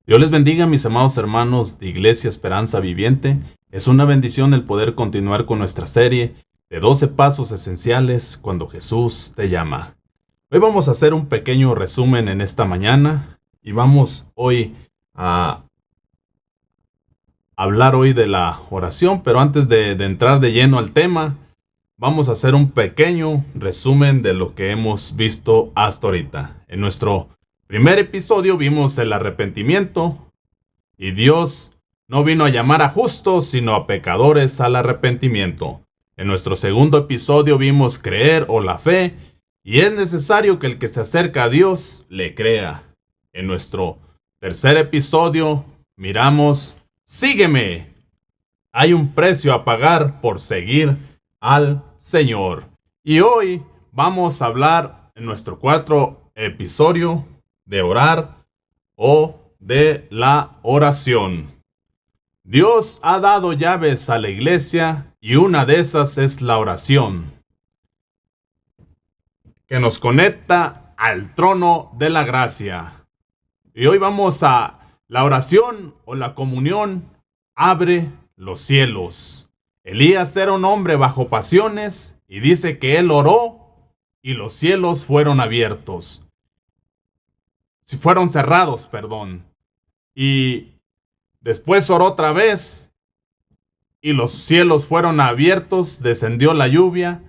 Dios les bendiga, mis amados hermanos de Iglesia Esperanza Viviente. Es una bendición el poder continuar con nuestra serie de 12 pasos esenciales cuando Jesús te llama. Hoy vamos a hacer un pequeño resumen en esta mañana y vamos hoy a hablar hoy de la oración, pero antes de entrar de lleno al tema, vamos a hacer un pequeño resumen de lo que hemos visto hasta ahorita. En nuestro primer episodio vimos el arrepentimiento y Dios no vino a llamar a justos, sino a pecadores al arrepentimiento. En nuestro segundo episodio vimos creer o la fe y es necesario que el que se acerca a Dios le crea. En nuestro tercer episodio miramos sígueme. Hay un precio a pagar por seguir al Señor. Y hoy vamos a hablar en nuestro cuarto episodio de orar o de la oración. Dios ha dado llaves a la iglesia y una de esas es la oración, que nos conecta al trono de la gracia. Y hoy vamos a la oración o la comunión abre los cielos. Elías era un hombre bajo pasiones y dice que él oró y los cielos fueron abiertos. Fueron cerrados, perdón. Y después oró otra vez y los cielos fueron abiertos, descendió la lluvia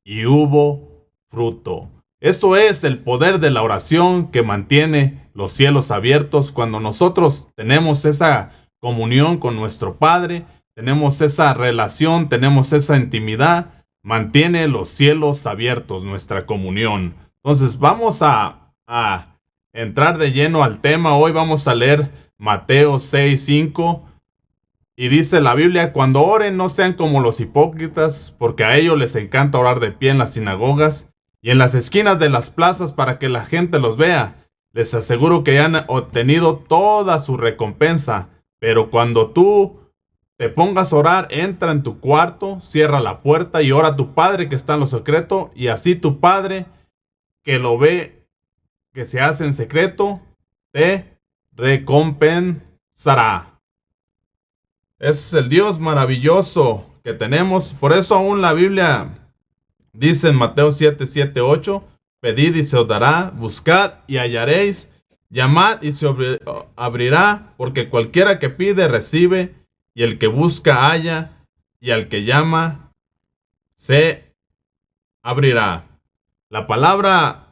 y hubo fruto. Eso es el poder de la oración que mantiene los cielos abiertos cuando nosotros tenemos esa comunión con nuestro Padre, tenemos esa relación, tenemos esa intimidad, mantiene los cielos abiertos nuestra comunión. Entonces vamos a entrar de lleno al tema. Hoy vamos a leer Mateo 6:5 y dice la Biblia: cuando oren no sean como los hipócritas, porque a ellos les encanta orar de pie en las sinagogas y en las esquinas de las plazas para que la gente los vea. Les aseguro que han obtenido toda su recompensa. Pero cuando tú te pongas a orar, entra en tu cuarto, cierra la puerta y ora a tu Padre que está en lo secreto, y así tu Padre que lo ve, que se hace en secreto, te recompensará. Es el Dios maravilloso que tenemos. Por eso aún la Biblia dice en Mateo 7:8, pedid y se os dará, buscad y hallaréis, llamad y se abrirá, porque cualquiera que pide recibe, y el que busca halla, y al que llama se abrirá. La palabra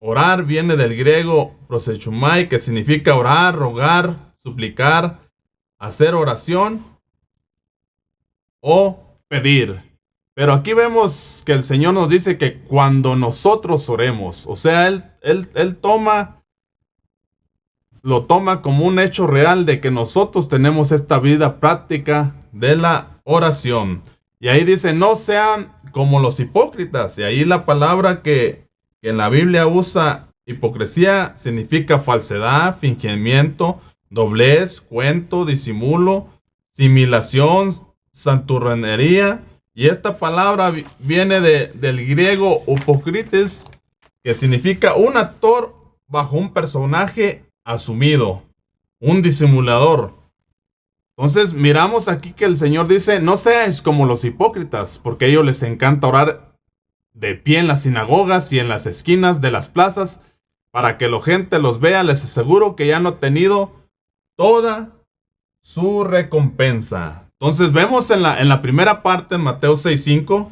orar viene del griego prosechumai, que significa orar, rogar, suplicar, hacer oración o pedir. Pero aquí vemos que el Señor nos dice que cuando nosotros oremos, o sea, Él lo toma como un hecho real de que nosotros tenemos esta vida práctica de la oración. Y ahí dice, no sean como los hipócritas. Y ahí la palabra que en la Biblia usa hipocresía significa falsedad, fingimiento, doblez, cuento, disimulo, simulación, santurronería. Y esta palabra viene del griego hipócrites, que significa un actor bajo un personaje asumido, un disimulador. Entonces miramos aquí que el Señor dice, no seáis como los hipócritas, porque a ellos les encanta orar de pie en las sinagogas y en las esquinas de las plazas, para que la gente los vea. Les aseguro que ya han obtenido toda su recompensa. Entonces vemos en la primera parte, en Mateo 6:5,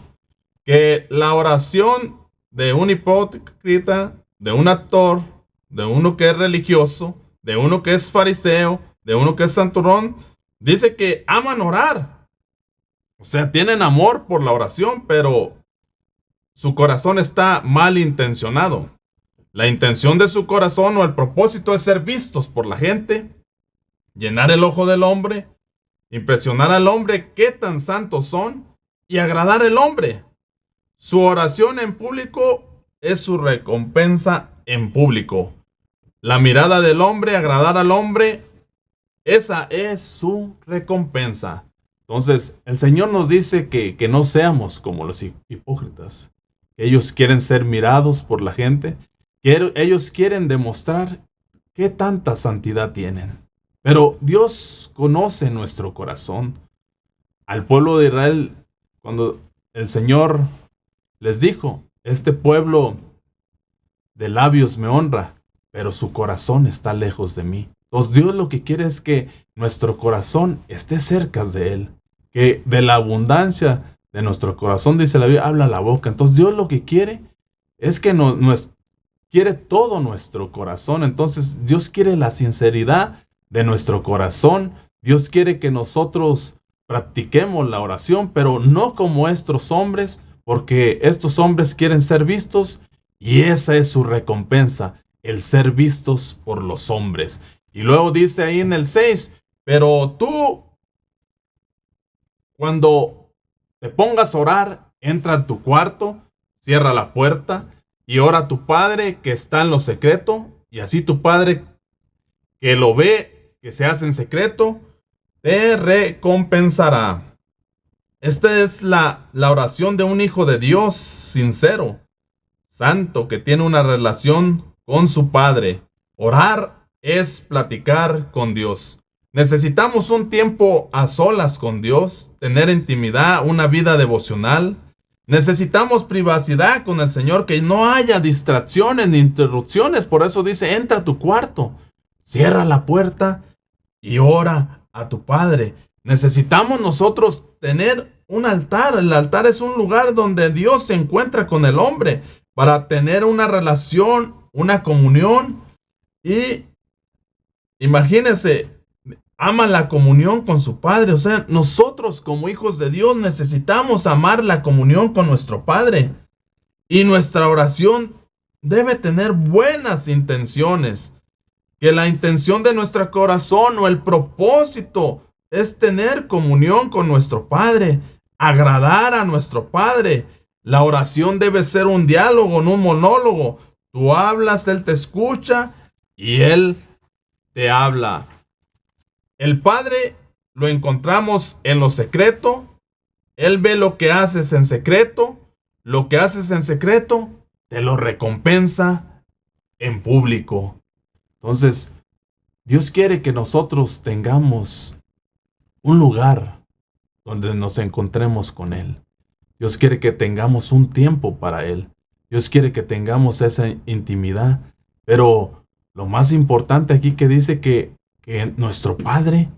que la oración de un hipócrita, de un actor, de uno que es religioso, de uno que es fariseo, de uno que es santurrón, dice que aman orar. O sea, tienen amor por la oración, pero su corazón está mal intencionado. La intención de su corazón o el propósito es ser vistos por la gente, llenar el ojo del hombre, impresionar al hombre qué tan santos son y agradar al hombre. Su oración en público es su recompensa en público. La mirada del hombre, agradar al hombre, esa es su recompensa. Entonces, el Señor nos dice que no seamos como los hipócritas. Ellos quieren ser mirados por la gente. Ellos quieren demostrar ¿qué tanta santidad tienen? Pero Dios conoce nuestro corazón. Al pueblo de Israel, cuando el Señor les dijo, este pueblo de labios me honra, pero su corazón está lejos de mí. Entonces Dios lo que quiere es que nuestro corazón esté cerca de Él. Que de la abundancia de nuestro corazón, dice la Biblia, habla la boca. Entonces Dios lo que quiere es que quiere todo nuestro corazón. Entonces Dios quiere la sinceridad de nuestro corazón. Dios quiere que nosotros practiquemos la oración, pero no como estos hombres, porque estos hombres quieren ser vistos y esa es su recompensa, el ser vistos por los hombres. Y luego dice ahí en el 6, pero tú, cuando te pongas a orar, entra en tu cuarto, cierra la puerta y ora a tu Padre que está en lo secreto, y así tu Padre que lo ve, que se hace en secreto, te recompensará. Esta es la oración de un hijo de Dios sincero, santo, que tiene una relación con su Padre. Orar es platicar con Dios. Necesitamos un tiempo a solas con Dios, tener intimidad, una vida devocional. Necesitamos privacidad con el Señor, que no haya distracciones ni interrupciones. Por eso dice, entra a tu cuarto, cierra la puerta y ora a tu Padre. Necesitamos nosotros tener un altar. El altar es un lugar donde Dios se encuentra con el hombre para tener una relación, una comunión. Y imagínense, ama la comunión con su Padre. O sea, nosotros como hijos de Dios necesitamos amar la comunión con nuestro Padre. Y nuestra oración debe tener buenas intenciones. Que la intención de nuestro corazón o el propósito es tener comunión con nuestro Padre, agradar a nuestro Padre. La oración debe ser un diálogo, no un monólogo. Tú hablas, Él te escucha y Él te habla. El Padre lo encontramos en lo secreto. Él ve lo que haces en secreto. Lo que haces en secreto te lo recompensa en público. Entonces, Dios quiere que nosotros tengamos un lugar donde nos encontremos con Él. Dios quiere que tengamos un tiempo para Él. Dios quiere que tengamos esa intimidad. Pero lo más importante aquí que dice que nuestro Padre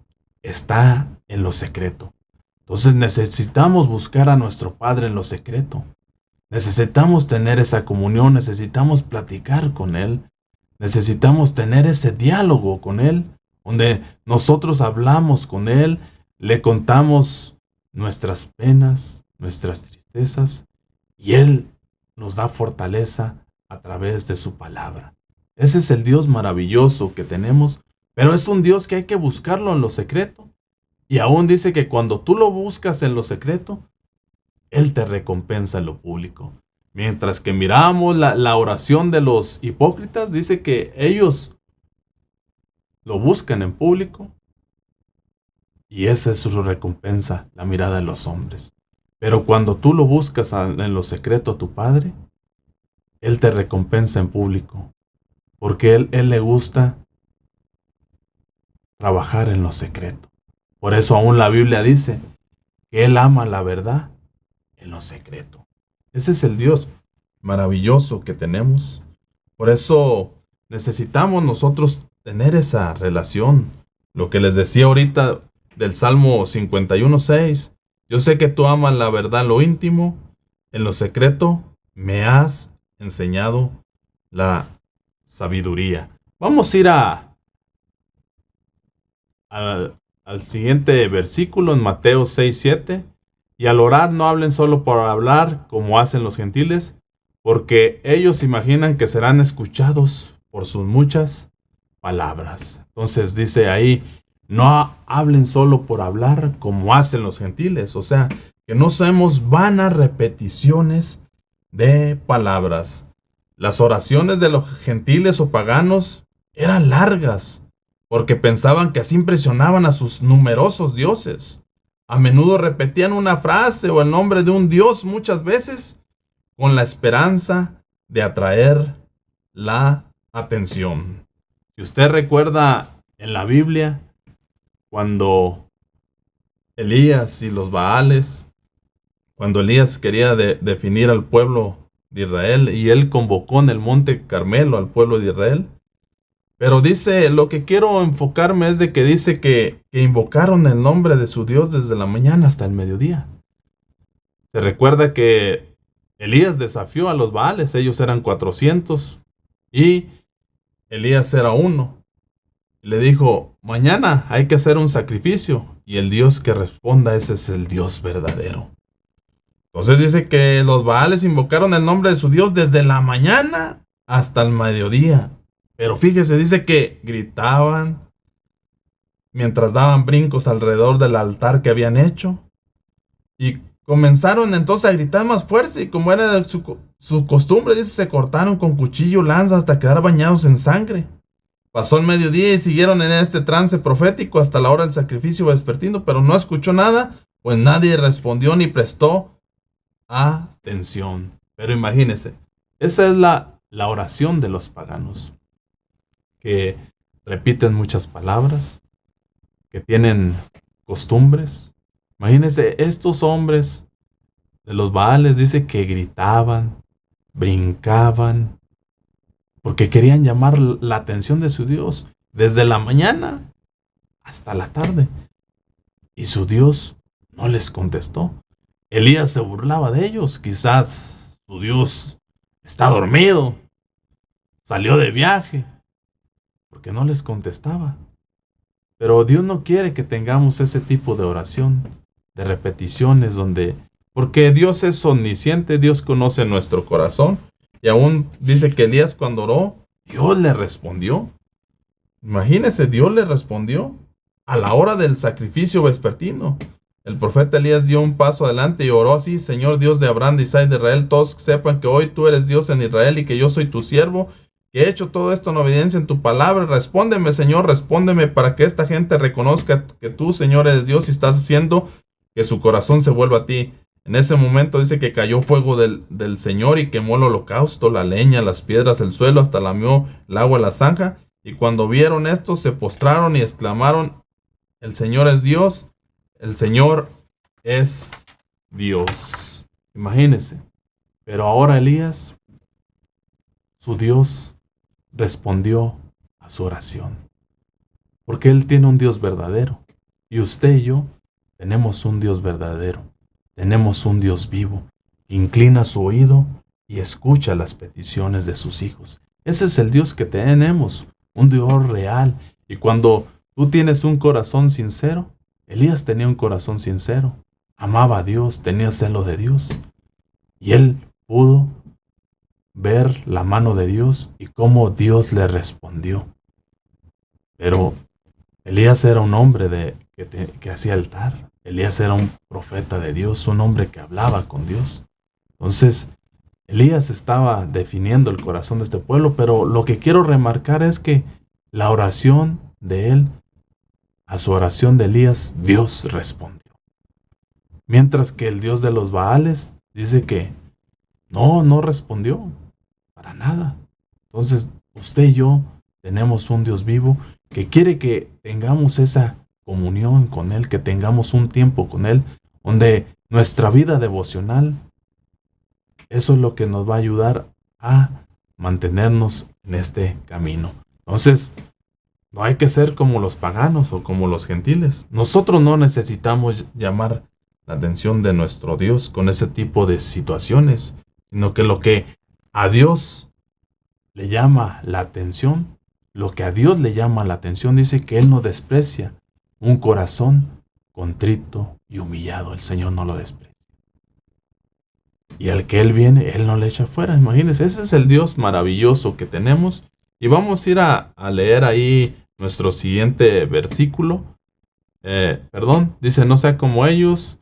está en lo secreto. Entonces necesitamos buscar a nuestro Padre en lo secreto. Necesitamos tener esa comunión, necesitamos platicar con Él. Necesitamos tener ese diálogo con Él, donde nosotros hablamos con Él, le contamos nuestras penas, nuestras tristezas, y Él nos da fortaleza a través de su palabra. Ese es el Dios maravilloso que tenemos, pero es un Dios que hay que buscarlo en lo secreto. Y aún dice que cuando tú lo buscas en lo secreto, Él te recompensa en lo público. Mientras que miramos la oración de los hipócritas, dice que ellos lo buscan en público y esa es su recompensa, la mirada de los hombres. Pero cuando tú lo buscas en lo secreto a tu Padre, Él te recompensa en público, porque Él le gusta trabajar en lo secreto. Por eso aún la Biblia dice que Él ama la verdad en lo secreto. Ese es el Dios maravilloso que tenemos. Por eso necesitamos nosotros tener esa relación. Lo que les decía ahorita del Salmo 51:6. Yo sé que tú amas la verdad en lo íntimo, en lo secreto me has enseñado la sabiduría. Vamos a ir al siguiente versículo en Mateo 6:7. Y al orar no hablen solo por hablar como hacen los gentiles, porque ellos imaginan que serán escuchados por sus muchas palabras. Entonces dice ahí, no hablen solo por hablar como hacen los gentiles. O sea, que no seamos vanas repeticiones de palabras. Las oraciones de los gentiles o paganos eran largas, porque pensaban que así impresionaban a sus numerosos dioses. A menudo repetían una frase o el nombre de un dios muchas veces con la esperanza de atraer la atención. Si usted recuerda en la Biblia, cuando Elías y los Baales, cuando Elías quería definir al pueblo de Israel y él convocó en el monte Carmelo al pueblo de Israel. Pero dice, lo que quiero enfocarme es de que dice que invocaron el nombre de su Dios desde la mañana hasta el mediodía. Se recuerda que Elías desafió a los Baales, ellos eran 400 y Elías era uno. Le dijo, mañana hay que hacer un sacrificio y el Dios que responda, ese es el Dios verdadero. Entonces dice que los Baales invocaron el nombre de su Dios desde la mañana hasta el mediodía. Pero fíjese, dice que gritaban mientras daban brincos alrededor del altar que habían hecho. Y comenzaron entonces a gritar más fuerte y como era su costumbre, dice, se cortaron con cuchillo, lanza hasta quedar bañados en sangre. Pasó el mediodía y siguieron en este trance profético hasta la hora del sacrificio vespertino, pero no escuchó nada, pues nadie respondió ni prestó atención. Pero imagínense, esa es la oración de los paganos, que repiten muchas palabras, que tienen costumbres. Imagínense, estos hombres de los Baales dice que gritaban, brincaban, porque querían llamar la atención de su Dios desde la mañana hasta la tarde. Y su Dios no les contestó. Elías se burlaba de ellos. Quizás su Dios está dormido, salió de viaje, porque no les contestaba. Pero Dios no quiere que tengamos ese tipo de oración, de repeticiones, porque Dios es omnisciente, Dios conoce nuestro corazón. Y aún dice que Elías cuando oró, Dios le respondió. Imagínese, Dios le respondió a la hora del sacrificio vespertino. El profeta Elías dio un paso adelante y oró así: Señor Dios de Abraham, de Isaac, de Israel, todos sepan que hoy tú eres Dios en Israel y que yo soy tu siervo, que he hecho todo esto en obediencia en tu palabra. Respóndeme, Señor, respóndeme para que esta gente reconozca que tú, Señor, eres Dios y estás haciendo que su corazón se vuelva a ti. En ese momento dice que cayó fuego del Señor y quemó el holocausto, la leña, las piedras, el suelo, hasta lamió el agua, la zanja. Y cuando vieron esto, se postraron y exclamaron: el Señor es Dios, el Señor es Dios. Imagínense. Pero ahora Elías, su Dios, respondió a su oración. Porque Él tiene un Dios verdadero. Y usted y yo tenemos un Dios verdadero. Tenemos un Dios vivo, que inclina su oído y escucha las peticiones de sus hijos. Ese es el Dios que tenemos, un Dios real. Y cuando tú tienes un corazón sincero, Elías tenía un corazón sincero, amaba a Dios, tenía celo de Dios. Y él pudo ver la mano de Dios y cómo Dios le respondió. Pero Elías era un hombre que hacía altar. Elías era un profeta de Dios, un hombre que hablaba con Dios. Entonces, Elías estaba definiendo el corazón de este pueblo, pero lo que quiero remarcar es que la oración de él, a su oración de Elías, Dios respondió. Mientras que el Dios de los Baales dice que no respondió para nada. Entonces, usted y yo tenemos un Dios vivo que quiere que tengamos esa comunión con Él, que tengamos un tiempo con Él, donde nuestra vida devocional, eso es lo que nos va a ayudar a mantenernos en este camino. Entonces, no hay que ser como los paganos o como los gentiles. Nosotros no necesitamos llamar la atención de nuestro Dios con ese tipo de situaciones, sino que lo que a Dios le llama la atención, dice que Él no desprecia un corazón contrito y humillado. El Señor no lo desprecia. Y al que Él viene, Él no le echa fuera. Imagínense, ese es el Dios maravilloso que tenemos. Y vamos a ir a leer ahí nuestro siguiente versículo. Dice, no sea como ellos,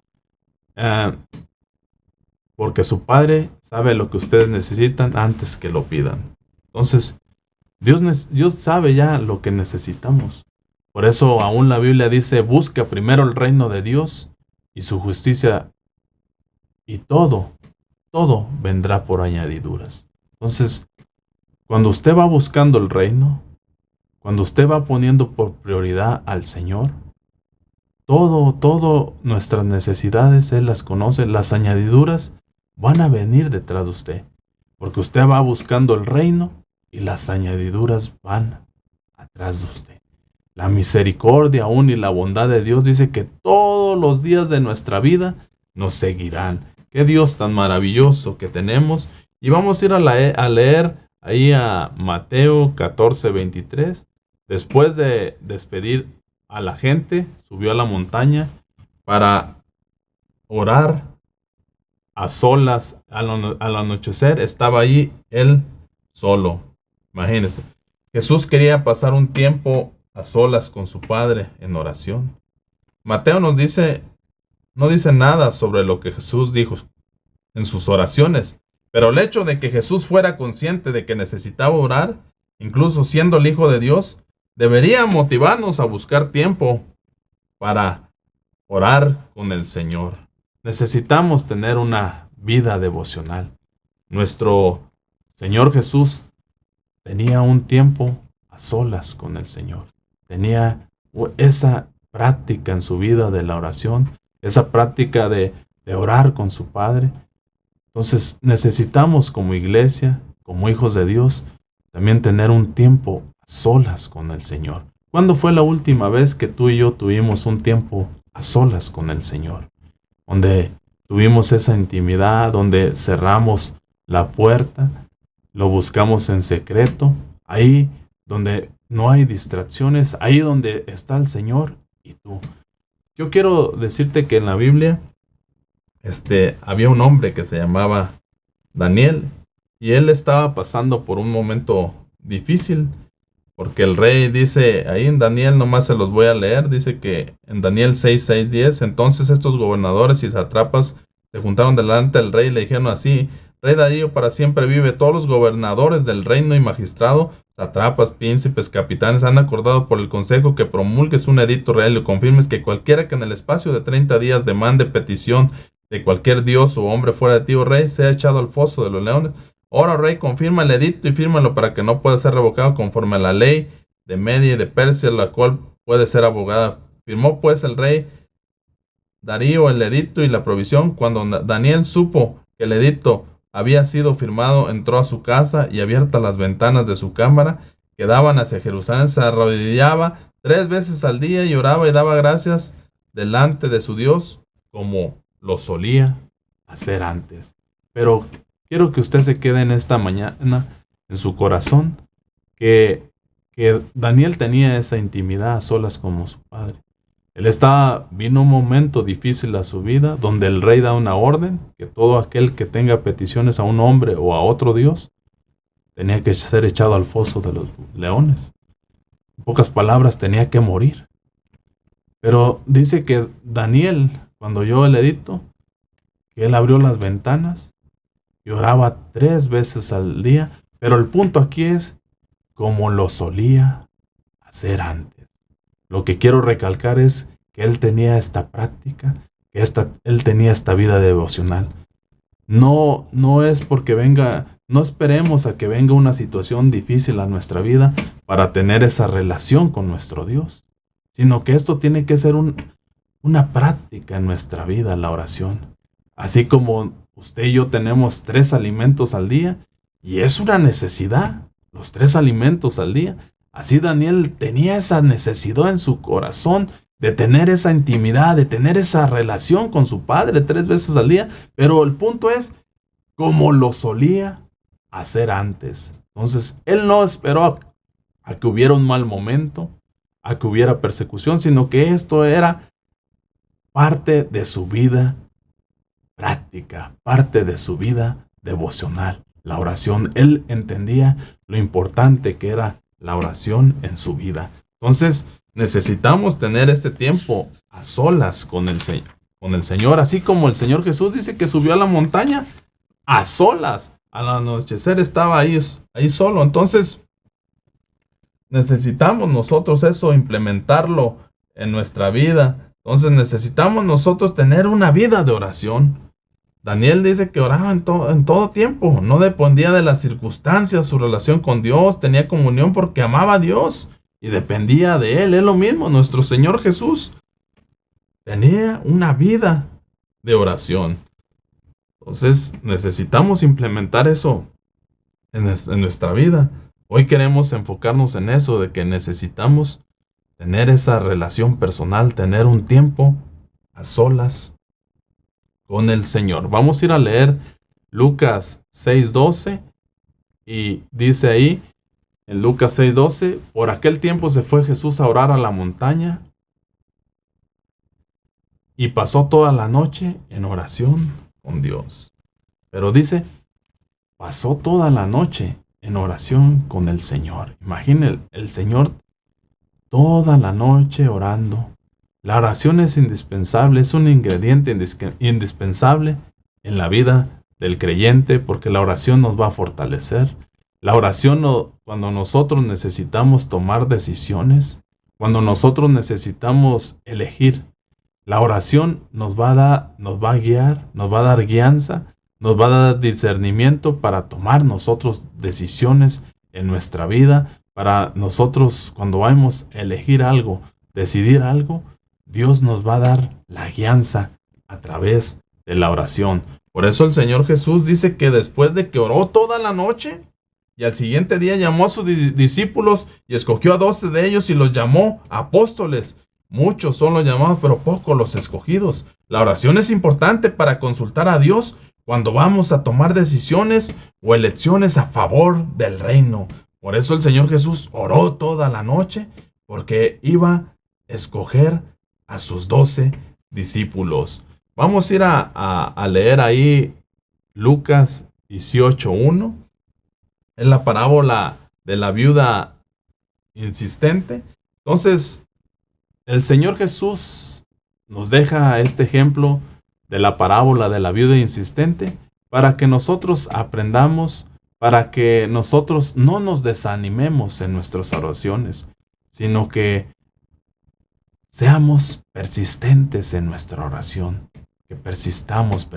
porque su Padre sabe lo que ustedes necesitan antes que lo pidan. Entonces, Dios sabe ya lo que necesitamos. Por eso aún la Biblia dice, busca primero el reino de Dios y su justicia, y todo vendrá por añadiduras. Entonces, cuando usted va buscando el reino, cuando usted va poniendo por prioridad al Señor, todo nuestras necesidades Él las conoce, las añadiduras van a venir detrás de usted, porque usted va buscando el reino y las añadiduras van atrás de usted. La misericordia aún y la bondad de Dios dice que todos los días de nuestra vida nos seguirán. Qué Dios tan maravilloso que tenemos. Y vamos a ir a leer ahí a Mateo 14:23. Después de despedir a la gente, subió a la montaña para orar a solas. Al anochecer estaba ahí él solo. Imagínense. Jesús quería pasar un tiempo a solas con su Padre en oración. Mateo no dice nada sobre lo que Jesús dijo en sus oraciones, pero el hecho de que Jesús fuera consciente de que necesitaba orar, incluso siendo el Hijo de Dios, debería motivarnos a buscar tiempo para orar con el Señor. Necesitamos tener una vida devocional. Nuestro Señor Jesús tenía un tiempo a solas con el Señor. Tenía esa práctica en su vida de la oración, esa práctica de orar con su Padre. Entonces necesitamos como iglesia, como hijos de Dios, también tener un tiempo a solas con el Señor. ¿Cuándo fue la última vez que tú y yo tuvimos un tiempo a solas con el Señor? Donde tuvimos esa intimidad, donde cerramos la puerta, lo buscamos en secreto, ahí donde no hay distracciones, ahí donde está el Señor y tú. Yo quiero decirte que en la Biblia había un hombre que se llamaba Daniel y él estaba pasando por un momento difícil porque el rey dice, ahí en Daniel nomás se los voy a leer, dice que en Daniel 6:10, entonces estos gobernadores y satrapas se juntaron delante del rey y le dijeron así, Rey Darío para siempre vive, todos los gobernadores del reino y magistrado, satrapas, príncipes, capitanes, han acordado por el consejo que promulgues un edicto real y confirmes que cualquiera que en el espacio de 30 días demande petición de cualquier dios o hombre fuera de ti, oh rey, sea echado al foso de los leones. Ahora, rey, confirma el edicto y fírmalo para que no pueda ser revocado conforme a la ley de Media y de Persia, la cual puede ser abogada. Firmó pues el rey Darío el edicto y la provisión. Cuando Daniel supo que el edicto había sido firmado, entró a su casa y abiertas las ventanas de su cámara que daban hacia Jerusalén, se arrodillaba 3 veces al día y oraba y daba gracias delante de su Dios como lo solía hacer antes. Pero quiero que usted se quede en esta mañana en su corazón que Daniel tenía esa intimidad a solas como su padre. Vino un momento difícil a su vida, donde el rey da una orden, que todo aquel que tenga peticiones a un hombre o a otro Dios, tenía que ser echado al foso de los leones. En pocas palabras, tenía que morir. Pero dice que Daniel, cuando oyó el edicto, que él abrió las ventanas y oraba 3 veces al día, pero el punto aquí es como lo solía hacer antes. Lo que quiero recalcar es que él tenía esta práctica, que él tenía esta vida devocional. No es porque no esperemos a que venga una situación difícil a nuestra vida para tener esa relación con nuestro Dios, sino que esto tiene que ser una práctica en nuestra vida, la oración. Así como usted y yo tenemos 3 alimentos al día, y es una necesidad, los 3 alimentos al día. Así Daniel tenía esa necesidad en su corazón de tener esa intimidad, de tener esa relación con su Padre 3 veces al día. Pero el punto es como lo solía hacer antes. Entonces, él no esperó a que hubiera un mal momento, a que hubiera persecución, sino que esto era parte de su vida práctica, parte de su vida devocional. La oración, él entendía lo importante que era la oración en su vida. Entonces, necesitamos tener este tiempo a solas con el Señor, así como el Señor Jesús dice que subió a la montaña a solas. Al anochecer estaba ahí solo. Entonces, necesitamos nosotros eso, implementarlo en nuestra vida. Entonces, necesitamos nosotros tener una vida de oración. Daniel dice que oraba en todo tiempo, no dependía de las circunstancias, su relación con Dios, tenía comunión porque amaba a Dios. y dependía de Él. Es lo mismo, nuestro Señor Jesús tenía una vida de oración. Entonces necesitamos implementar eso en nuestra vida. Hoy queremos enfocarnos en eso, de que necesitamos tener esa relación personal, tener un tiempo a solas con el Señor. Vamos a ir a leer Lucas 6:12 y dice ahí, en Lucas 6:12, por aquel tiempo se fue Jesús a orar a la montaña y pasó toda la noche en oración con Dios. Pero dice, pasó toda la noche en oración con el Señor. Imaginen el Señor toda la noche orando. La oración es indispensable, es un ingrediente indispensable en la vida del creyente, porque la oración nos va a fortalecer. La oración, cuando nosotros necesitamos tomar decisiones, cuando nosotros necesitamos elegir, la oración nos va a guiar, nos va a dar guianza, nos va a dar discernimiento para tomar nosotros decisiones en nuestra vida, para nosotros cuando vamos a elegir algo, decidir algo, Dios nos va a dar la guianza a través de la oración. Por eso el Señor Jesús dice que después de que oró toda la noche y al siguiente día llamó a sus discípulos y escogió a 12 de ellos y los llamó apóstoles. Muchos son los llamados, pero pocos los escogidos. La oración es importante para consultar a Dios cuando vamos a tomar decisiones o elecciones a favor del reino. Por eso el Señor Jesús oró toda la noche, porque iba a escoger a sus 12 discípulos. Vamos a ir a leer ahí Lucas 18:1. Es la parábola de la viuda insistente. Entonces, el Señor Jesús nos deja este ejemplo de la parábola de la viuda insistente para que nosotros aprendamos, para que nosotros no nos desanimemos en nuestras oraciones, sino que seamos persistentes en nuestra oración, que persistamos,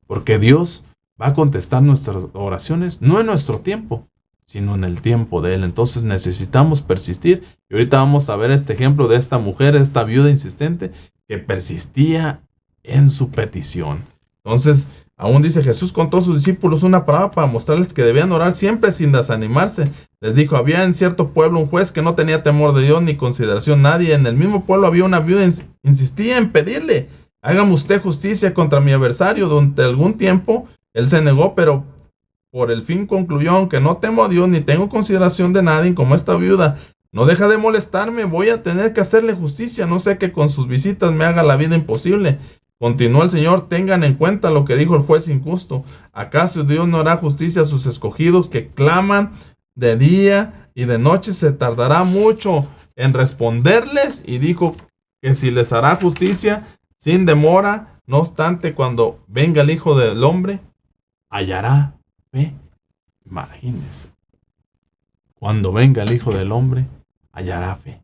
porque Dios va a contestar nuestras oraciones no en nuestro tiempo, sino en el tiempo de Él. Entonces necesitamos persistir. Y ahorita vamos a ver este ejemplo de esta mujer, esta viuda insistente, que persistía en su petición. Entonces, aún dice, Jesús contó a sus discípulos una parábola para mostrarles que debían orar siempre sin desanimarse. Les dijo, había en cierto pueblo un juez que no tenía temor de Dios ni consideración nadie. En el mismo pueblo había una viuda insistía en pedirle, hágame usted justicia contra mi adversario. Durante algún tiempo él se negó, pero por el fin concluyó, aunque no temo a Dios ni tengo consideración de nadie, como esta viuda no deja de molestarme, voy a tener que hacerle justicia, no sé que con sus visitas me haga la vida imposible. Continuó el Señor, tengan en cuenta lo que dijo el juez injusto. ¿Acaso Dios no hará justicia a sus escogidos que claman de día y de noche? Se tardará mucho en responderles, y dijo que si les hará justicia sin demora. No obstante, cuando venga el Hijo del Hombre, hallará fe. Imagínense. Cuando venga el Hijo del Hombre, hallará fe.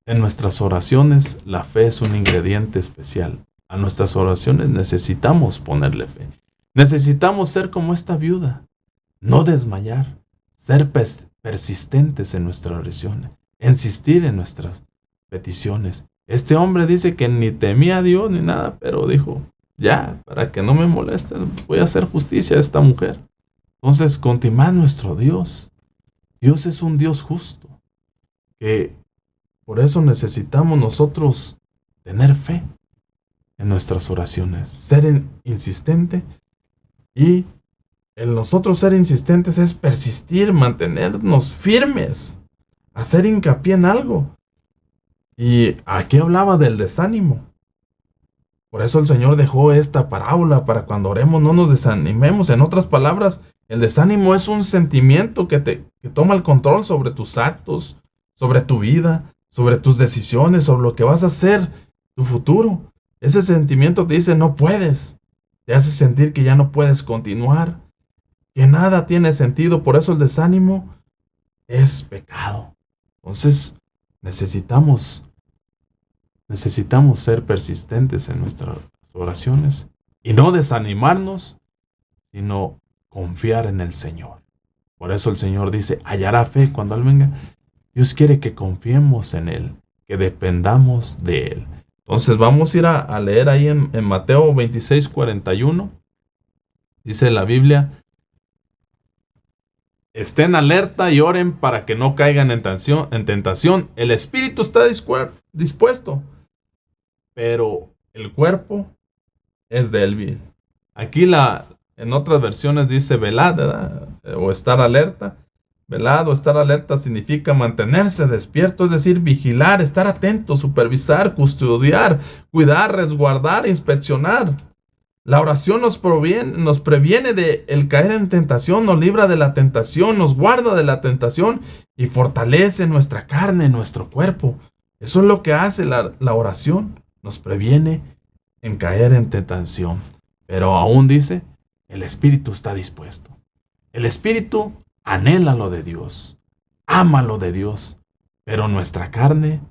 En nuestras oraciones, la fe es un ingrediente especial. A nuestras oraciones necesitamos ponerle fe. Necesitamos ser como esta viuda. No desmayar. Ser persistentes en nuestra oración. Insistir en nuestras peticiones. Este hombre dice que ni temía a Dios ni nada, pero dijo, ya, para que no me molesten, voy a hacer justicia a esta mujer. Entonces, continúa nuestro Dios. Dios es un Dios justo, que por eso necesitamos nosotros tener fe en nuestras oraciones, ser insistente, y el nosotros ser insistentes es persistir, mantenernos firmes, hacer hincapié en algo. Y aquí hablaba del desánimo. Por eso el Señor dejó esta parábola, para cuando oremos no nos desanimemos. En otras palabras, el desánimo es un sentimiento que toma el control sobre tus actos, sobre tu vida, sobre tus decisiones, sobre lo que vas a hacer, tu futuro. Ese sentimiento te dice no puedes, te hace sentir que ya no puedes continuar, que nada tiene sentido. Por eso el desánimo es pecado. Entonces necesitamos ser persistentes en nuestras oraciones y no desanimarnos, sino confiar en el Señor. Por eso el Señor dice, hallará fe cuando Él venga. Dios quiere que confiemos en Él, que dependamos de Él. Entonces vamos a ir a leer ahí en Mateo 26:41. Dice la Biblia, estén alerta y oren para que no caigan en tentación. El espíritu está dispuesto, pero el cuerpo es débil. Aquí en otras versiones dice velad, ¿verdad? O estar alerta. Velad o estar alerta significa mantenerse despierto, es decir, vigilar, estar atento, supervisar, custodiar, cuidar, resguardar, inspeccionar. La oración nos previene de el caer en tentación, nos libra de la tentación, nos guarda de la tentación y fortalece nuestra carne, nuestro cuerpo. Eso es lo que hace la oración, nos previene en caer en tentación. Pero aún dice, el espíritu está dispuesto. El espíritu anhela lo de Dios, ama lo de Dios, pero nuestra carne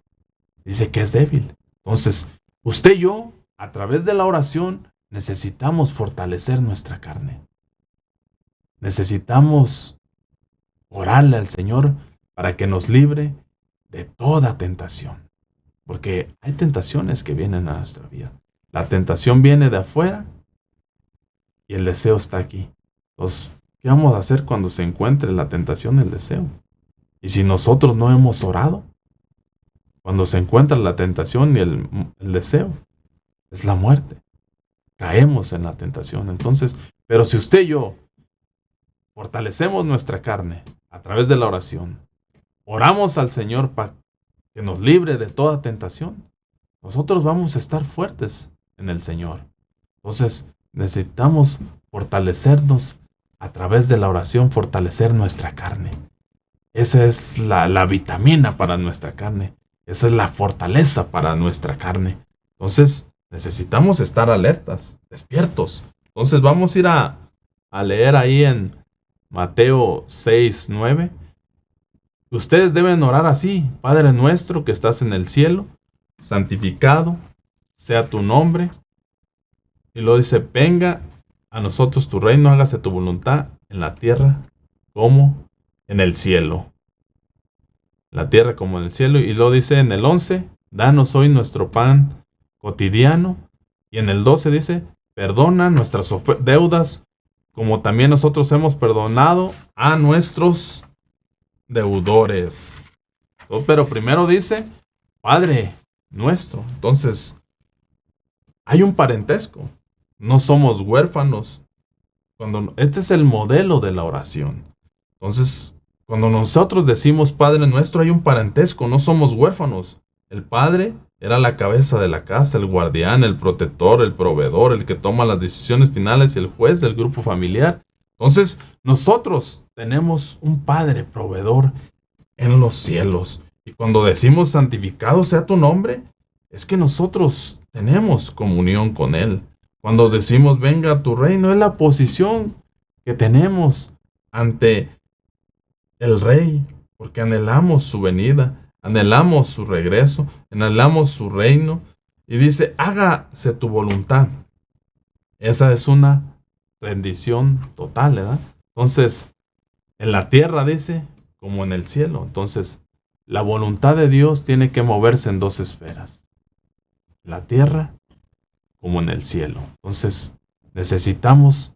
dice que es débil. Entonces, usted y yo, a través de la oración, necesitamos fortalecer nuestra carne. Necesitamos orarle al Señor para que nos libre de toda tentación. Porque hay tentaciones que vienen a nuestra vida. La tentación viene de afuera y el deseo está aquí. Entonces, ¿qué vamos a hacer cuando se encuentre la tentación, el deseo? Y si nosotros no hemos orado, cuando se encuentra la tentación y el deseo, es la muerte. Caemos en la tentación. Entonces, pero si usted y yo fortalecemos nuestra carne a través de la oración, oramos al Señor para que nos libre de toda tentación, nosotros vamos a estar fuertes en el Señor. Entonces, necesitamos fortalecernos a través de la oración, fortalecer nuestra carne. Esa es la vitamina para nuestra carne. Esa es la fortaleza para nuestra carne. Entonces, necesitamos estar alertas, despiertos. Entonces, vamos a ir a leer ahí en Mateo 6:9. Ustedes deben orar así: Padre nuestro que estás en el cielo, santificado sea tu nombre. Y luego dice, venga a nosotros tu reino, hágase tu voluntad en la tierra como en el cielo. La tierra como en el cielo. Y luego dice en el 11, danos hoy nuestro pan cotidiano. Y en el 12 dice, perdona nuestras deudas como también nosotros hemos perdonado a nuestros deudores. Pero primero dice, Padre nuestro. Entonces, hay un parentesco. No somos huérfanos. Este es el modelo de la oración. Entonces, cuando nosotros decimos Padre nuestro, hay un parentesco. No somos huérfanos. El Padre era la cabeza de la casa, el guardián, el protector, el proveedor, el que toma las decisiones finales y el juez del grupo familiar. Entonces, nosotros tenemos un Padre proveedor en los cielos. Y cuando decimos santificado sea tu nombre, es que nosotros tenemos comunión con Él. Cuando decimos venga a tu reino, es la posición que tenemos ante el Rey, porque anhelamos su venida, anhelamos su regreso, anhelamos su reino. Y dice, hágase tu voluntad. Esa es una rendición total, ¿verdad? Entonces, en la tierra dice, como en el cielo. Entonces, la voluntad de Dios tiene que moverse en dos esferas. La tierra como en el cielo. Entonces, necesitamos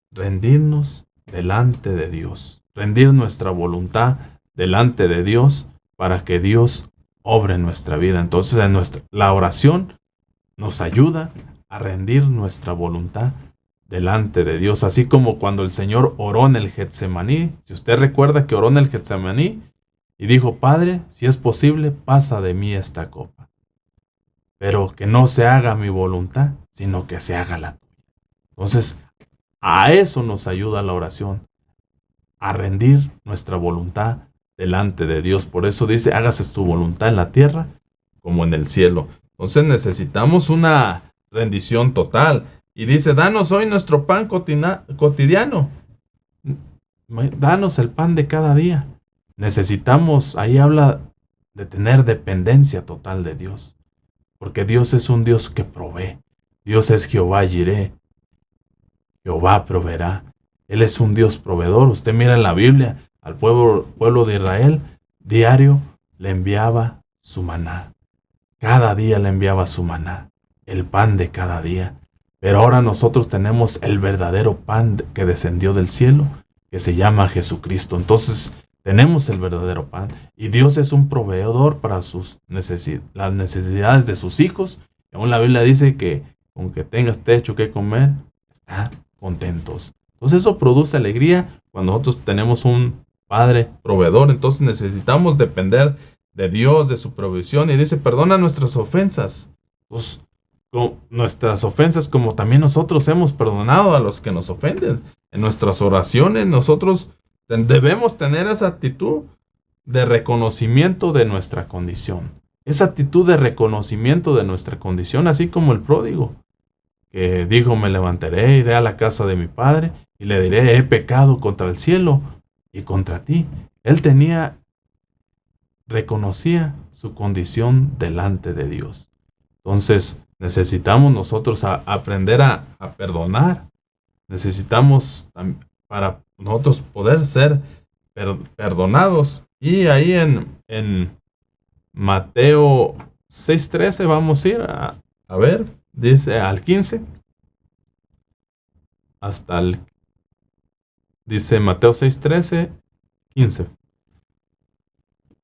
rendirnos delante de Dios. Rendir nuestra voluntad delante de Dios para que Dios obre en nuestra vida. Entonces, la oración nos ayuda a rendir nuestra voluntad delante de Dios. Así como cuando el Señor oró en el Getsemaní. Si usted recuerda que oró en el Getsemaní y dijo, Padre, si es posible, pasa de mí esta copa. Pero que no se haga mi voluntad, sino que se haga la tuya. Entonces, a eso nos ayuda la oración, a rendir nuestra voluntad delante de Dios. Por eso dice, hágase tu voluntad en la tierra como en el cielo. Entonces necesitamos una rendición total. Y dice, danos hoy nuestro pan cotidiano. Danos el pan de cada día. Necesitamos, ahí habla de tener dependencia total de Dios. Porque Dios es un Dios que provee. Dios es Jehová Jireh. Jehová proveerá. Él es un Dios proveedor. Usted mira en la Biblia, al pueblo de Israel, diario le enviaba su maná. Cada día le enviaba su maná, el pan de cada día. Pero ahora nosotros tenemos el verdadero pan que descendió del cielo, que se llama Jesucristo. Entonces, tenemos el verdadero pan. Y Dios es un proveedor para las necesidades de sus hijos. Aún la Biblia dice que aunque tengas techo que comer, está contentos. Entonces eso produce alegría cuando nosotros tenemos un Padre proveedor. Entonces necesitamos depender de Dios, de su provisión. Y dice, perdona nuestras ofensas. Pues, nuestras ofensas como también nosotros hemos perdonado a los que nos ofenden. En nuestras oraciones nosotros debemos tener esa actitud de reconocimiento de nuestra condición. Esa actitud de reconocimiento de nuestra condición, así como el pródigo, que dijo, me levantaré, iré a la casa de mi padre y le diré, he pecado contra el cielo y contra ti. Él reconocía su condición delante de Dios. Entonces, necesitamos nosotros aprender a perdonar. Necesitamos, para nosotros poder ser perdonados. Y ahí en Mateo 6:13 vamos a ir a ver, dice al 15, dice Mateo 6:13, 15.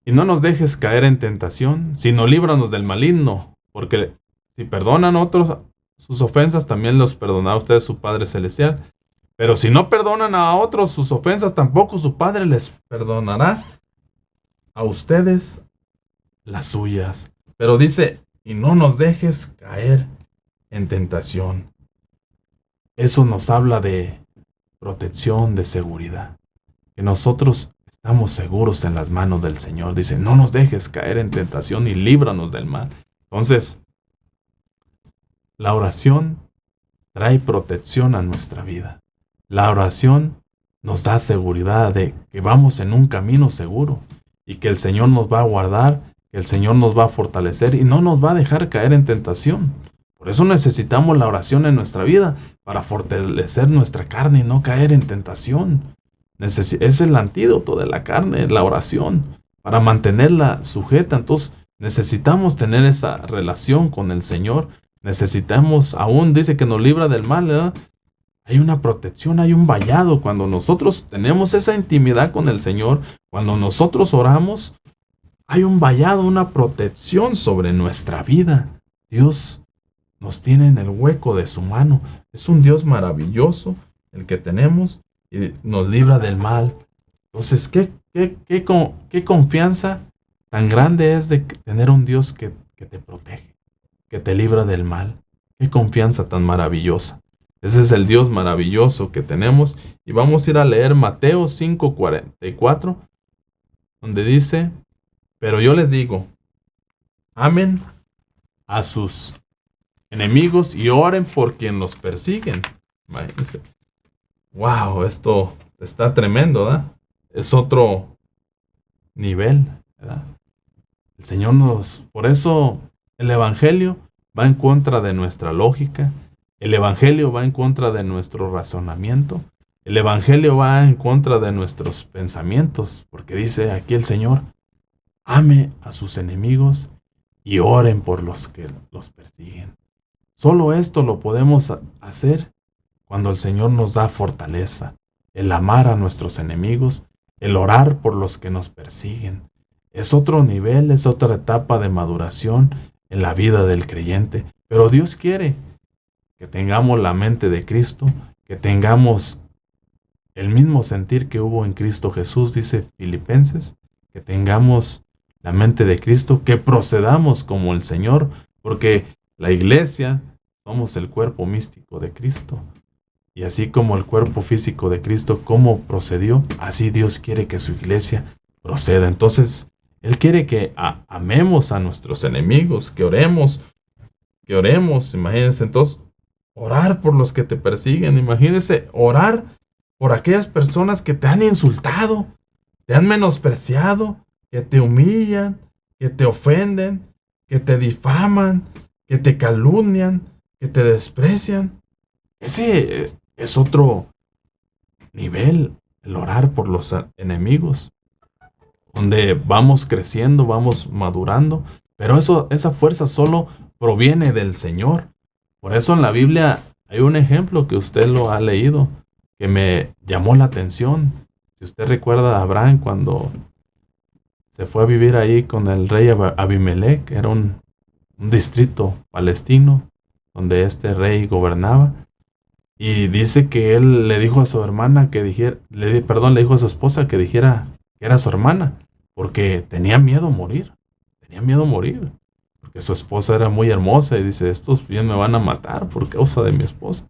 Y no nos dejes caer en tentación, sino líbranos del maligno, porque si perdonan otros sus ofensas, también los perdonará a ustedes su Padre Celestial. Pero si no perdonan a otros sus ofensas, tampoco su Padre les perdonará a ustedes las suyas. Pero dice, y no nos dejes caer en tentación. Eso nos habla de protección, de seguridad. Que nosotros estamos seguros en las manos del Señor. Dice, no nos dejes caer en tentación y líbranos del mal. Entonces, la oración trae protección a nuestra vida. La oración nos da seguridad de que vamos en un camino seguro y que el Señor nos va a guardar, que el Señor nos va a fortalecer y no nos va a dejar caer en tentación. Por eso necesitamos la oración en nuestra vida, para fortalecer nuestra carne y no caer en tentación. Es el antídoto de la carne, la oración, para mantenerla sujeta. Entonces necesitamos tener esa relación con el Señor. Necesitamos, aún dice que nos libra del mal, ¿verdad? Hay una protección, hay un vallado. Cuando nosotros tenemos esa intimidad con el Señor, cuando nosotros oramos, hay un vallado, una protección sobre nuestra vida. Dios nos tiene en el hueco de su mano. Es un Dios maravilloso el que tenemos y nos libra del mal. Entonces, ¿qué confianza tan grande es de tener un Dios que te protege, que te libra del mal? Qué confianza tan maravillosa. Ese es el Dios maravilloso que tenemos. Y vamos a ir a leer Mateo 5:44, donde dice, pero yo les digo, amen a sus enemigos y oren por quien los persiguen. Imagínense. Wow, esto está tremendo, ¿verdad? Es otro nivel, ¿verdad? El Señor por eso el Evangelio va en contra de nuestra lógica. El Evangelio va en contra de nuestro razonamiento. El Evangelio va en contra de nuestros pensamientos, porque dice aquí el Señor, ame a sus enemigos y oren por los que los persiguen. Solo esto lo podemos hacer cuando el Señor nos da fortaleza, el amar a nuestros enemigos, el orar por los que nos persiguen. Es otro nivel, es otra etapa de maduración en la vida del creyente. Pero Dios quiere que tengamos la mente de Cristo, que tengamos el mismo sentir que hubo en Cristo Jesús, dice Filipenses, que tengamos la mente de Cristo, que procedamos como el Señor, porque la iglesia somos el cuerpo místico de Cristo. Y así como el cuerpo físico de Cristo, cómo procedió, así Dios quiere que su iglesia proceda. Entonces, Él quiere que amemos a nuestros enemigos, que oremos, imagínense. Entonces, orar por los que te persiguen, imagínense, orar por aquellas personas que te han insultado, te han menospreciado, que te humillan, que te ofenden, que te difaman, que te calumnian, que te desprecian. Ese es otro nivel, el orar por los enemigos, donde vamos creciendo, vamos madurando, pero esa fuerza solo proviene del Señor. Por eso en la Biblia hay un ejemplo que usted lo ha leído, que me llamó la atención. Si usted recuerda a Abraham cuando se fue a vivir ahí con el rey Abimelech, que era un distrito palestino donde este rey gobernaba. Y dice que él le dijo a su hermana que dijera, le dijo a su esposa que dijera que era su hermana, porque tenía miedo morir, porque su esposa era muy hermosa y dice, estos bien me van a matar por causa de mi esposa.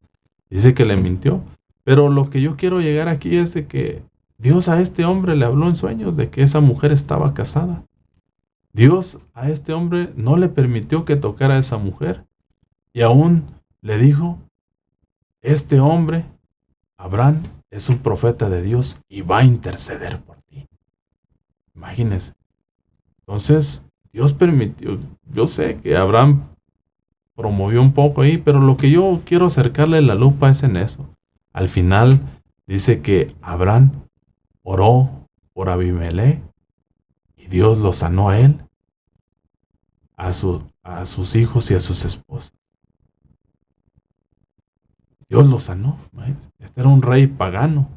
Dice que le mintió, pero lo que yo quiero llegar aquí es de que Dios a este hombre le habló en sueños de que esa mujer estaba casada. Dios a este hombre no le permitió que tocara a esa mujer y aún le dijo, este hombre, Abraham, es un profeta de Dios y va a interceder por ti. Imagínense. Entonces, Dios permitió, yo sé que Abraham promovió un poco ahí, pero lo que yo quiero acercarle la lupa es en eso. Al final dice que Abraham oró por Abimelech y Dios lo sanó a él, a sus hijos y a sus esposas. Dios lo sanó. Este era un rey pagano.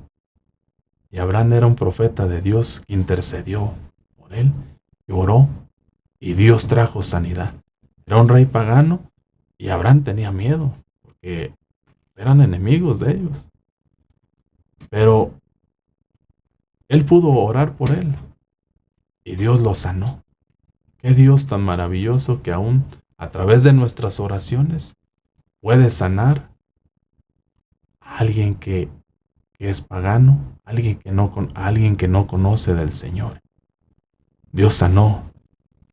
Y Abraham era un profeta de Dios que intercedió por él y oró. Y Dios trajo sanidad. Era un rey pagano y Abraham tenía miedo porque eran enemigos de ellos. Pero él pudo orar por él y Dios lo sanó. Qué Dios tan maravilloso que aún a través de nuestras oraciones puede sanar a alguien que es pagano, alguien que no conoce del Señor. Dios sanó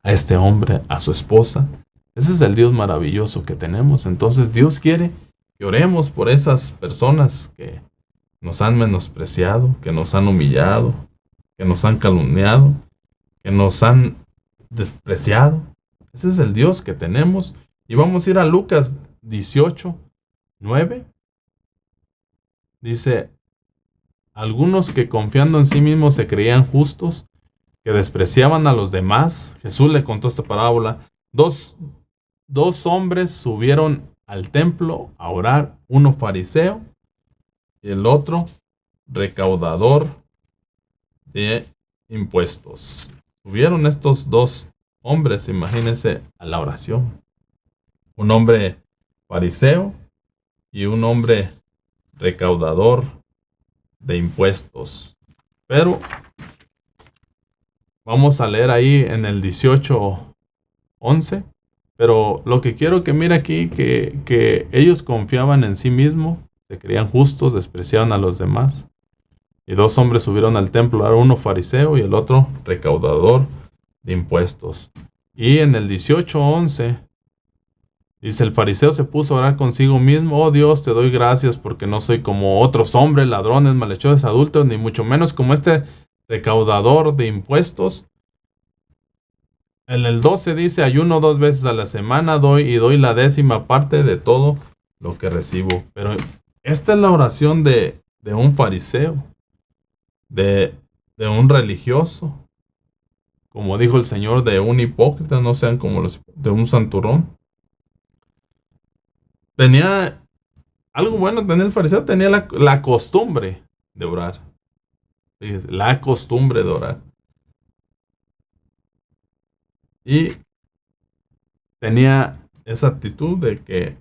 a este hombre, a su esposa. Ese es el Dios maravilloso que tenemos. Entonces Dios quiere que oremos por esas personas que nos han menospreciado, que nos han humillado, que nos han calumniado, que nos han despreciado. Ese es el Dios que tenemos. Y vamos a ir a Lucas 18:9. Dice, algunos que confiando en sí mismos se creían justos, que despreciaban a los demás. Jesús le contó esta parábola. Dos hombres subieron al templo a orar, uno fariseo y el otro recaudador de impuestos. Subieron estos dos hombres, imagínense, a la oración. Un hombre fariseo y un hombre recaudador de impuestos. Pero vamos a leer ahí en el 18:11. Pero lo que quiero que mire aquí, que ellos confiaban en sí mismos, se creían justos, despreciaban a los demás. Y dos hombres subieron al templo, era uno fariseo y el otro recaudador de impuestos. Y en el 18:11 dice, el fariseo se puso a orar consigo mismo, oh Dios, te doy gracias porque no soy como otros hombres, ladrones, malhechores, adúlteros, ni mucho menos como este recaudador de impuestos. En el 12 dice, ayuno 2 veces a la semana, doy la 10ª parte de todo lo que recibo. Pero esta es la oración de un fariseo, de un religioso, como dijo el Señor, de un hipócrita, no sean como los de un santurrón. Tenía algo bueno, tenía el fariseo, tenía la costumbre de orar. Fíjese, la costumbre de orar. Y tenía esa actitud de que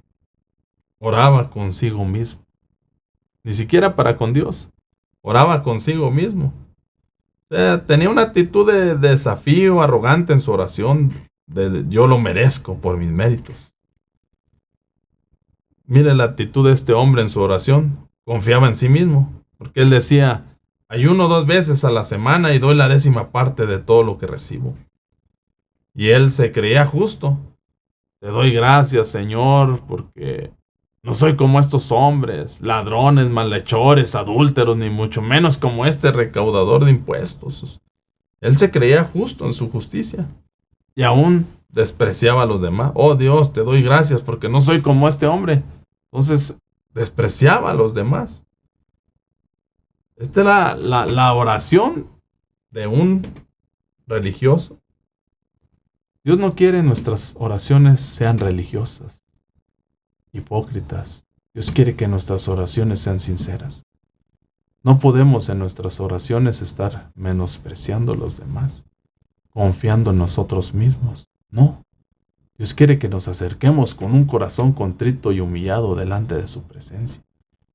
oraba consigo mismo. Ni siquiera para con Dios. Oraba consigo mismo. O sea, tenía una actitud de desafío arrogante en su oración. De yo lo merezco por mis méritos. Mire la actitud de este hombre en su oración. Confiaba en sí mismo. Porque él decía, ayuno 2 veces a la semana y doy la 10ª parte de todo lo que recibo. Y él se creía justo. Te doy gracias, Señor, porque no soy como estos hombres, ladrones, malhechores, adúlteros, ni mucho menos como este recaudador de impuestos. Él se creía justo en su justicia y aún despreciaba a los demás. Oh Dios, te doy gracias porque no soy como este hombre. Entonces despreciaba a los demás. Esta era la oración de un religioso. Dios no quiere nuestras oraciones sean religiosas, hipócritas. Dios quiere que nuestras oraciones sean sinceras. No podemos en nuestras oraciones estar menospreciando a los demás, confiando en nosotros mismos. No. Dios quiere que nos acerquemos con un corazón contrito y humillado delante de su presencia.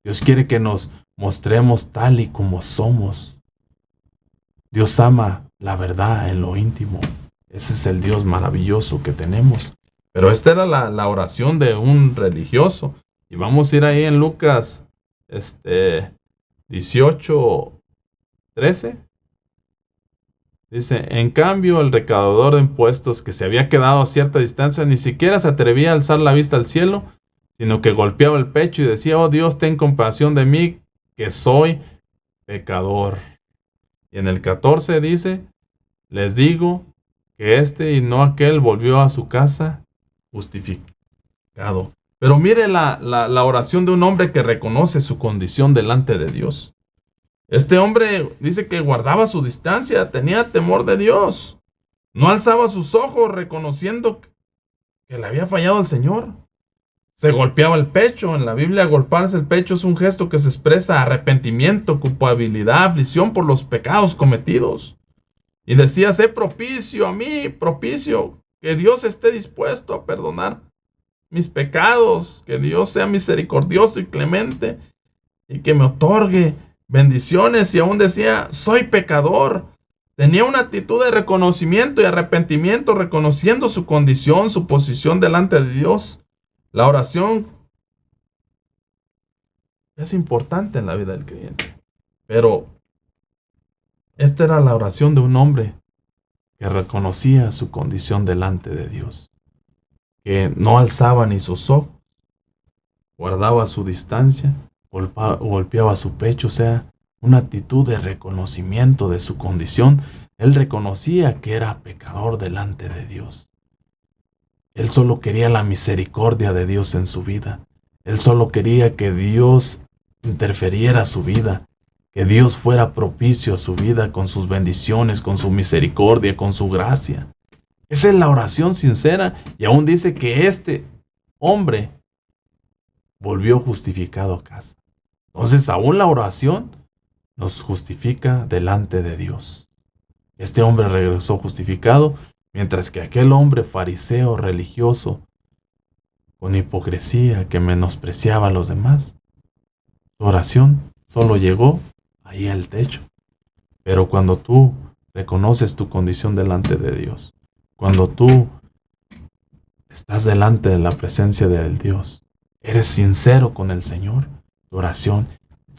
Dios quiere que nos mostremos tal y como somos. Dios ama la verdad en lo íntimo. Ese es el Dios maravilloso que tenemos. Pero esta era la oración de un religioso. Y vamos a ir ahí en Lucas 18:13. Dice, en cambio, el recaudador de impuestos que se había quedado a cierta distancia ni siquiera se atrevía a alzar la vista al cielo, sino que golpeaba el pecho y decía, oh Dios, ten compasión de mí, que soy pecador. Y en el 14 dice, les digo que este y no aquel volvió a su casa justificado. Pero mire la oración de un hombre que reconoce su condición delante de Dios. Este hombre dice que guardaba su distancia, tenía temor de Dios. No alzaba sus ojos reconociendo que le había fallado el Señor. Se golpeaba el pecho. En la Biblia, golpearse el pecho es un gesto que se expresa arrepentimiento, culpabilidad, aflicción por los pecados cometidos. Y decía, sé propicio a mí, propicio, que Dios esté dispuesto a perdonar mis pecados, que Dios sea misericordioso y clemente y que me otorgue bendiciones. Y aún decía, soy pecador. Tenía una actitud de reconocimiento y arrepentimiento, reconociendo su condición, su posición delante de Dios. La oración es importante en la vida del creyente, pero esta era la oración de un hombre que reconocía su condición delante de Dios, que no alzaba ni sus ojos, guardaba su distancia, golpeaba su pecho, o sea, una actitud de reconocimiento de su condición. Él reconocía que era pecador delante de Dios. Él solo quería la misericordia de Dios en su vida. Él solo quería que Dios interfiriera a su vida, que Dios fuera propicio a su vida con sus bendiciones, con su misericordia, con su gracia. Esa es la oración sincera, y aún dice que este hombre volvió justificado a casa. Entonces, aún la oración nos justifica delante de Dios. Este hombre regresó justificado, mientras que aquel hombre fariseo religioso, con hipocresía, que menospreciaba a los demás, su oración solo llegó ahí al techo. Pero cuando tú reconoces tu condición delante de Dios, cuando tú estás delante de la presencia del Dios, eres sincero con el Señor, tu oración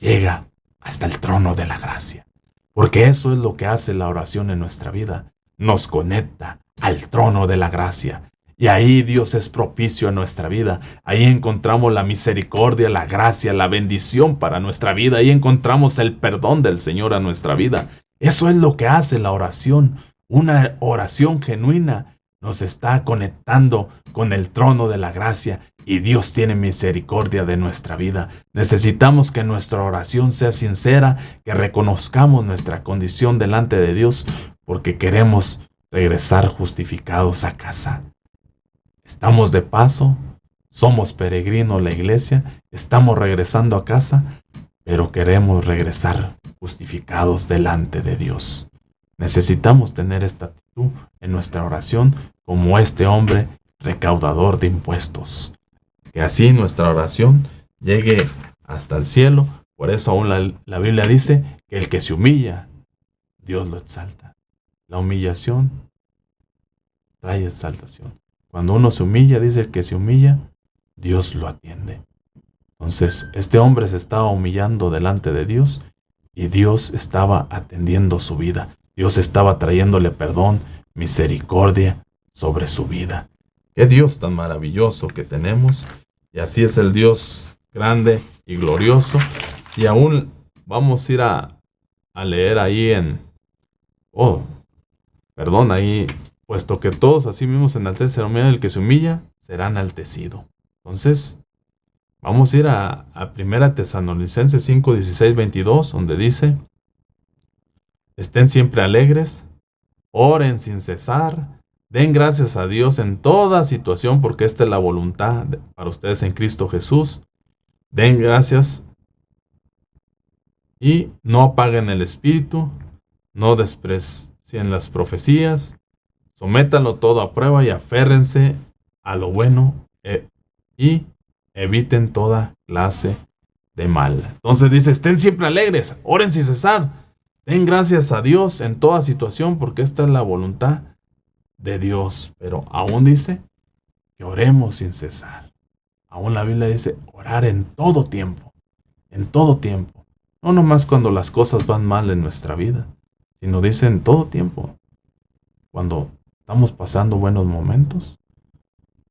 llega hasta el trono de la gracia. Porque eso es lo que hace la oración en nuestra vida. Nos conecta al trono de la gracia. Y ahí Dios es propicio a nuestra vida. Ahí encontramos la misericordia, la gracia, la bendición para nuestra vida. Ahí encontramos el perdón del Señor a nuestra vida. Eso es lo que hace la oración. Una oración genuina nos está conectando con el trono de la gracia. Y Dios tiene misericordia de nuestra vida. Necesitamos que nuestra oración sea sincera, que reconozcamos nuestra condición delante de Dios, porque queremos regresar justificados a casa. Estamos de paso, somos peregrinos la iglesia, estamos regresando a casa, pero queremos regresar justificados delante de Dios. Necesitamos tener esta actitud en nuestra oración como este hombre recaudador de impuestos. Que así nuestra oración llegue hasta el cielo. Por eso aún la Biblia dice que el que se humilla, Dios lo exalta. La humillación trae exaltación. Cuando uno se humilla, dice el que se humilla, Dios lo atiende. Entonces, este hombre se estaba humillando delante de Dios y Dios estaba atendiendo su vida. Dios estaba trayéndole perdón, misericordia sobre su vida. Qué Dios tan maravilloso que tenemos. Y así es el Dios grande y glorioso. Y aún vamos a ir a leer ahí ahí, puesto que todos así mismos se enaltecen, el que se humilla será enaltecido. Entonces, Vamos a ir a 1 Tesalonicenses 5, 16, 22, donde dice: estén siempre alegres, oren sin cesar, den gracias a Dios en toda situación, porque esta es la voluntad para ustedes en Cristo Jesús. Den gracias y no apaguen el espíritu, no desprecien las profecías, sométanlo todo a prueba y aférrense a lo bueno y eviten toda clase de mal. Entonces dice: estén siempre alegres, oren sin cesar, den gracias a Dios en toda situación, porque esta es la voluntad de Dios. Pero aún dice que oremos sin cesar. Aún la Biblia dice orar en todo tiempo, en todo tiempo. No nomás cuando las cosas van mal en nuestra vida, sino dice en todo tiempo. Cuando estamos pasando buenos momentos,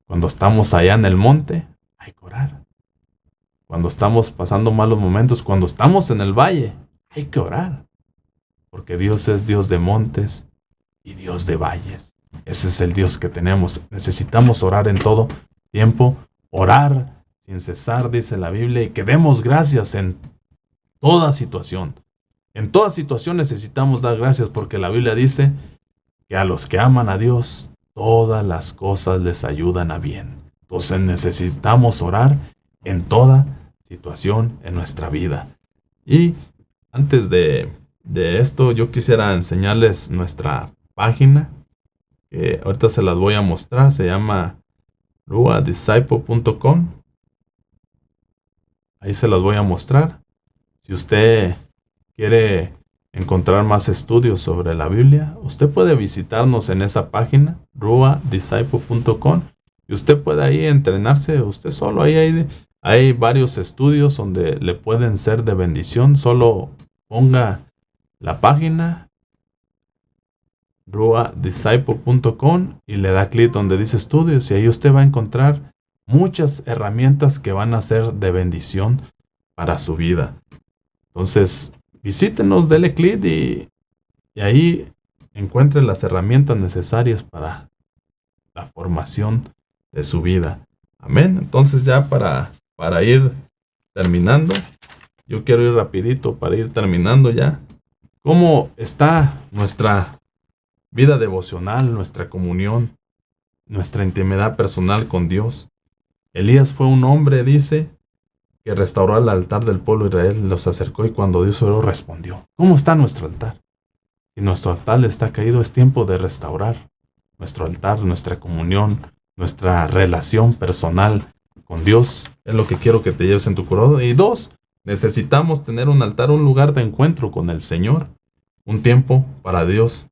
cuando estamos allá en el monte, hay que orar. Cuando estamos pasando malos momentos, cuando estamos en el valle, hay que orar. Porque Dios es Dios de montes y Dios de valles. Ese es el Dios que tenemos. Necesitamos orar en todo tiempo, orar sin cesar, dice la Biblia, y que demos gracias en toda situación. En toda situación necesitamos dar gracias, porque la Biblia dice que a los que aman a Dios, todas las cosas les ayudan a bien. Entonces necesitamos orar en toda situación en nuestra vida. Y antes de esto, yo quisiera enseñarles nuestra página, que ahorita se las voy a mostrar. Se llama ruadisciple.com. Ahí se las voy a mostrar. Si usted quiere encontrar más estudios sobre la Biblia, usted puede visitarnos en esa página, ruadisciple.com, y usted puede ahí entrenarse usted solo. Ahí hay varios estudios donde le pueden ser de bendición. Solo ponga la página ruadisciple.com y le da clic donde dice estudios, y ahí usted va a encontrar muchas herramientas que van a ser de bendición para su vida. Entonces, visítenos, dele clic y ahí encuentre las herramientas necesarias para la formación de su vida. Amén. Entonces, ya para ir terminando, yo quiero ir rapidito para ir terminando ya. ¿Cómo está nuestra vida devocional, nuestra comunión, nuestra intimidad personal con Dios? Elías fue un hombre, dice, que restauró el altar del pueblo de Israel, los acercó, y cuando Dios oró, respondió. ¿Cómo está nuestro altar? Si nuestro altar está caído, es tiempo de restaurar nuestro altar, nuestra comunión, nuestra relación personal con Dios. Es lo que quiero que te lleves en tu corazón. Y 2, necesitamos tener un altar, un lugar de encuentro con el Señor, un tiempo para Dios.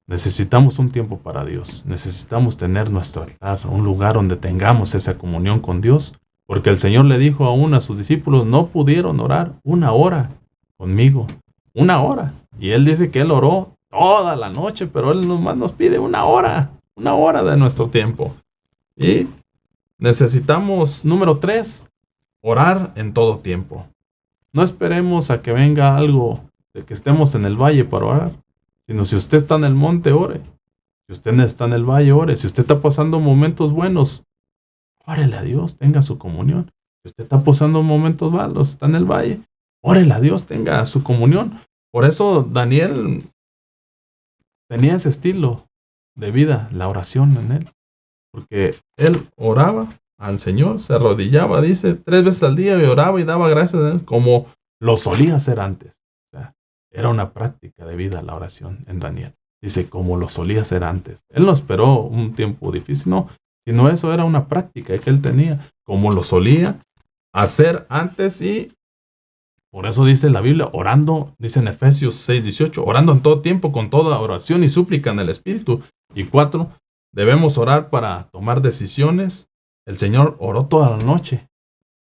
Necesitamos un tiempo para Dios. Necesitamos tener nuestro altar, un lugar donde tengamos esa comunión con Dios. Porque el Señor le dijo aún a sus discípulos: no pudieron orar 1 hora conmigo. 1 hora. Y Él dice que Él oró toda la noche, pero Él nomás nos pide 1 hora. 1 hora de nuestro tiempo. Y necesitamos, número 3, orar en todo tiempo. No esperemos a que venga algo de que estemos en el valle para orar. Sino si usted está en el monte, ore. Si usted está en el valle, ore. Si usted está pasando momentos buenos, órele a Dios, tenga su comunión. Si usted está pasando momentos malos, está en el valle, órele a Dios, tenga su comunión. Por eso Daniel tenía ese estilo de vida, la oración en él. Porque él oraba al Señor, se arrodillaba, dice, 3 veces al día, y oraba y daba gracias a Él, como lo solía hacer antes. O sea, era una práctica de vida la oración en Daniel. Dice, como lo solía hacer antes. Él no esperó un tiempo difícil, no. Sino eso era una práctica que él tenía, como lo solía hacer antes. Y por eso dice la Biblia, orando, dice en Efesios 6:18, orando en todo tiempo con toda oración y súplica en el Espíritu. Y 4, debemos orar para tomar decisiones. El Señor oró toda la noche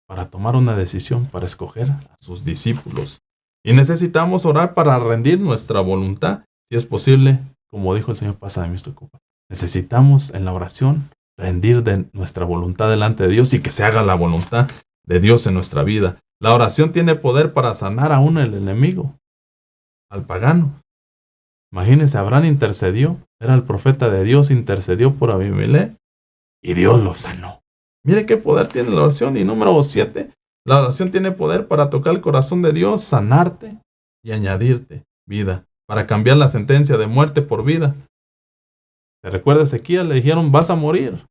para tomar una decisión, para escoger a sus discípulos. Y necesitamos orar para rendir nuestra voluntad, si es posible, como dijo el Señor, pasa de mí esta copa. Necesitamos en la oración rendir de nuestra voluntad delante de Dios y que se haga la voluntad de Dios en nuestra vida. La oración tiene poder para sanar aún el enemigo, al pagano. Imagínense, Abraham intercedió, era el profeta de Dios, intercedió por Abimelech y Dios lo sanó. Mire qué poder tiene la oración. Y número 7, la oración tiene poder para tocar el corazón de Dios, sanarte y añadirte vida, para cambiar la sentencia de muerte por vida. ¿Te recuerda Ezequiel? Le dijeron, vas a morir.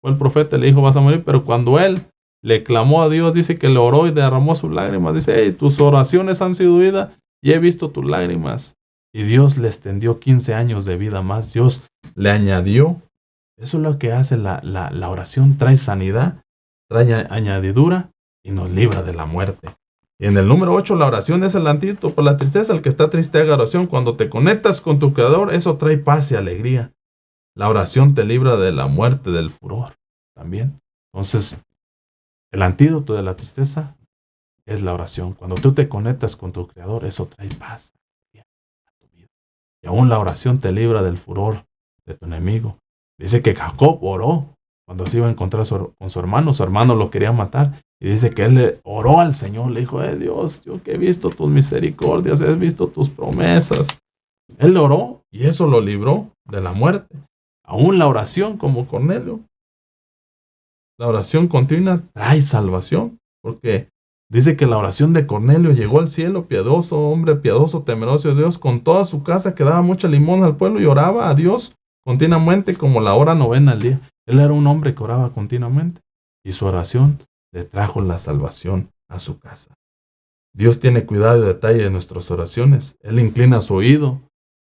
Fue el profeta, le dijo, vas a morir, pero cuando él le clamó a Dios, dice que le oró y derramó sus lágrimas. Dice, hey, tus oraciones han sido oídas y he visto tus lágrimas. Y Dios le extendió 15 años de vida más. Dios le añadió. Eso es lo que hace la oración. Trae sanidad, trae añadidura y nos libra de la muerte. Y en el número 8, la oración es el antídoto por la tristeza. El que está triste haga oración. Cuando te conectas con tu Creador, eso trae paz y alegría. La oración te libra de la muerte, del furor también. Entonces, el antídoto de la tristeza es la oración. Cuando tú te conectas con tu Creador, eso trae paz a tu vida. Y aún la oración te libra del furor de tu enemigo. Dice que Jacob oró cuando se iba a encontrar con su hermano lo quería matar. Y dice que él le oró al Señor, le dijo, Dios, yo que he visto tus misericordias, he visto tus promesas. Él oró y eso lo libró de la muerte. Aún la oración como Cornelio. La oración continua trae salvación, porque dice que la oración de Cornelio llegó al cielo, piadoso, hombre piadoso, temeroso de Dios, con toda su casa que daba mucha limosna al pueblo y oraba a Dios continuamente como la hora novena al día. Él era un hombre que oraba continuamente y su oración le trajo la salvación a su casa. Dios tiene cuidado y detalle de nuestras oraciones. Él inclina su oído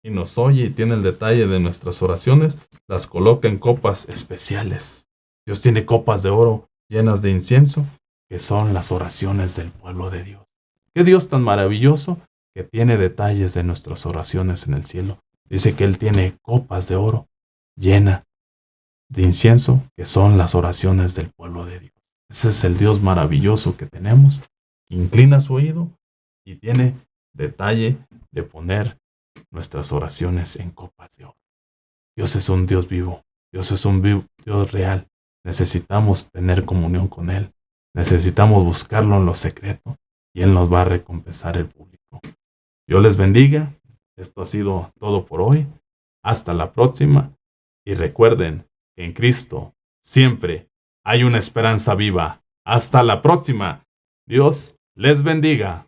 y nos oye y tiene el detalle de nuestras oraciones, las coloca en copas especiales. Dios tiene copas de oro llenas de incienso, que son las oraciones del pueblo de Dios. Qué Dios tan maravilloso que tiene detalles de nuestras oraciones en el cielo. Dice que Él tiene copas de oro llenas de incienso, que son las oraciones del pueblo de Dios. Ese es el Dios maravilloso que tenemos. Inclina su oído y tiene detalle de poner nuestras oraciones en copas de oro. Dios es un Dios vivo. Dios es un Dios real. Necesitamos tener comunión con Él. Necesitamos buscarlo en lo secreto y Él nos va a recompensar el público. Dios les bendiga. Esto ha sido todo por hoy. Hasta la próxima. Y recuerden que en Cristo siempre hay una esperanza viva. Hasta la próxima. Dios les bendiga.